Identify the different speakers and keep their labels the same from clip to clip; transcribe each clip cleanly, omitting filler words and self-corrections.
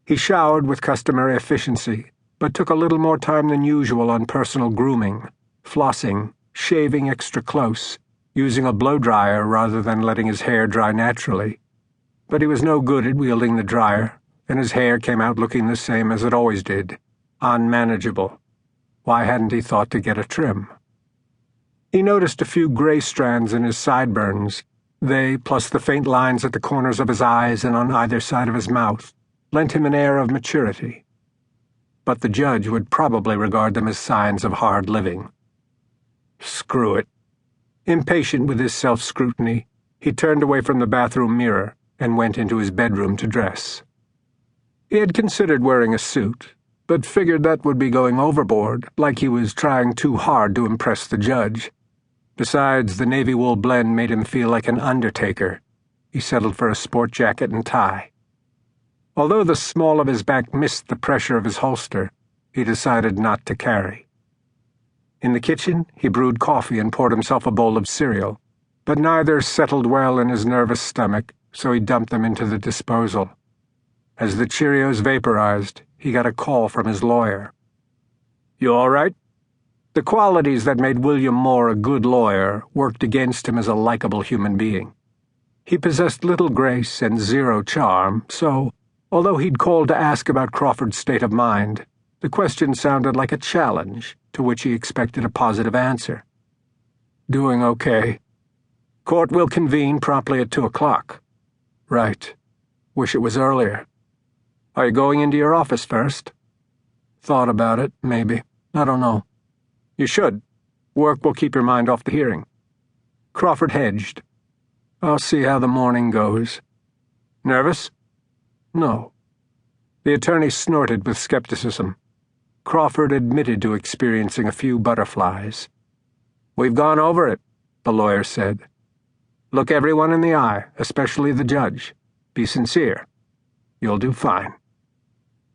Speaker 1: He showered with customary efficiency, but took a little more time than usual on personal grooming, flossing, shaving extra close, using a blow-dryer rather than letting his hair dry naturally. But he was no good at wielding the dryer, and his hair came out looking the same as it always did, unmanageable. Why hadn't he thought to get a trim? He noticed a few gray strands in his sideburns. They, plus the faint lines at the corners of his eyes and on either side of his mouth, lent him an air of maturity. But the judge would probably regard them as signs of hard living. Screw it. Impatient with his self-scrutiny, he turned away from the bathroom mirror and went into his bedroom to dress. He had considered wearing a suit, but figured that would be going overboard, like he was trying too hard to impress the judge. Besides, the navy wool blend made him feel like an undertaker. He settled for a sport jacket and tie. Although the small of his back missed the pressure of his holster, he decided not to carry. In the kitchen, he brewed coffee and poured himself a bowl of cereal, but neither settled well in his nervous stomach, so he dumped them into the disposal. As the Cheerios vaporized, he got a call from his lawyer. "You all right?" The qualities that made William Moore a good lawyer worked against him as a likable human being. He possessed little grace and zero charm, so, although he'd called to ask about Crawford's state of mind, the question sounded like a challenge, to which he expected a positive answer. "Doing okay. Court will convene promptly at 2:00. "Right. Wish it was earlier. Are you going into your office first?" "Thought about it, maybe. I don't know." "You should. Work will keep your mind off the hearing." Crawford hedged. "I'll see how the morning goes." "Nervous?" "No." The attorney snorted with skepticism. Crawford admitted to experiencing a few butterflies. "We've gone over it," the lawyer said. "Look everyone in the eye, especially the judge. Be sincere. You'll do fine."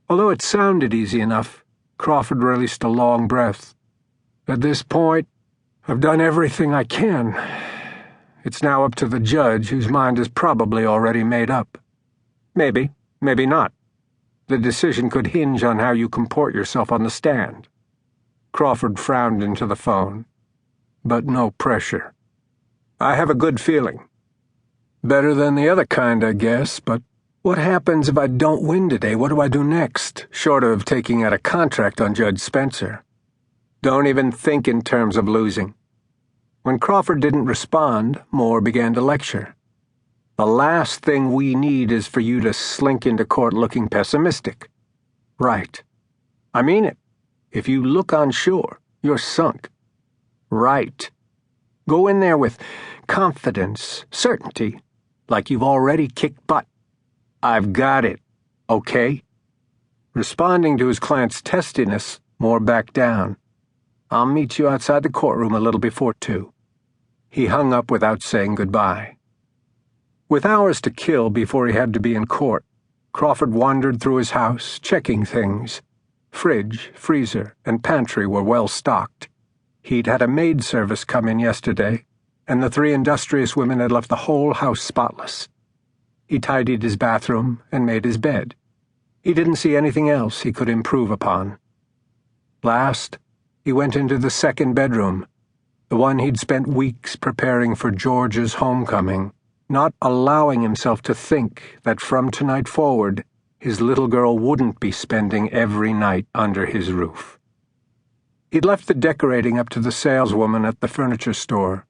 Speaker 1: Although it sounded easy enough, Crawford released a long breath. "At this point, I've done everything I can. It's now up to the judge, whose mind is probably already made up. Maybe, maybe not. The decision could hinge on how you comport yourself on the stand." Crawford frowned into the phone. "But no pressure. I have a good feeling. Better than the other kind, I guess, but what happens if I don't win today? What do I do next, short of taking out a contract on Judge Spencer? Don't even think in terms of losing." When Crawford didn't respond, Moore began to lecture. "The last thing we need is for you to slink into court looking pessimistic." "Right. I mean it. If you look unsure, you're sunk." "Right. Go in there with confidence, certainty, like you've already kicked butt. I've got it, okay?" Responding to his client's testiness, Moore backed down. "I'll meet you outside the courtroom a little before 2. He hung up without saying goodbye. With hours to kill before he had to be in court, Crawford wandered through his house, checking things. Fridge, freezer, and pantry were well stocked. He'd had a maid service come in yesterday, and the 3 industrious women had left the whole house spotless. He tidied his bathroom and made his bed. He didn't see anything else he could improve upon. Last, he went into the second bedroom, the one he'd spent weeks preparing for George's homecoming, not allowing himself to think that from tonight forward his little girl wouldn't be spending every night under his roof. He'd left the decorating up to the saleswoman at the furniture store.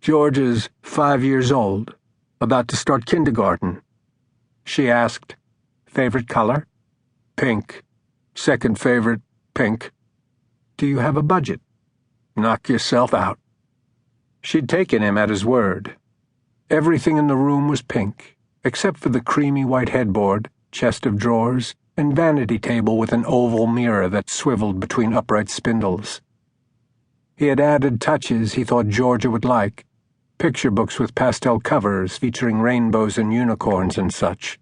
Speaker 1: George is 5 years old, about to start kindergarten. She asked, "Favorite color?" "Pink. Second favorite, pink." "Do you have a budget?" "Knock yourself out." She'd taken him at his word. Everything in the room was pink, except for the creamy white headboard, chest of drawers, and vanity table with an oval mirror that swiveled between upright spindles. He had added touches he thought Georgia would like, picture books with pastel covers featuring rainbows and unicorns and such.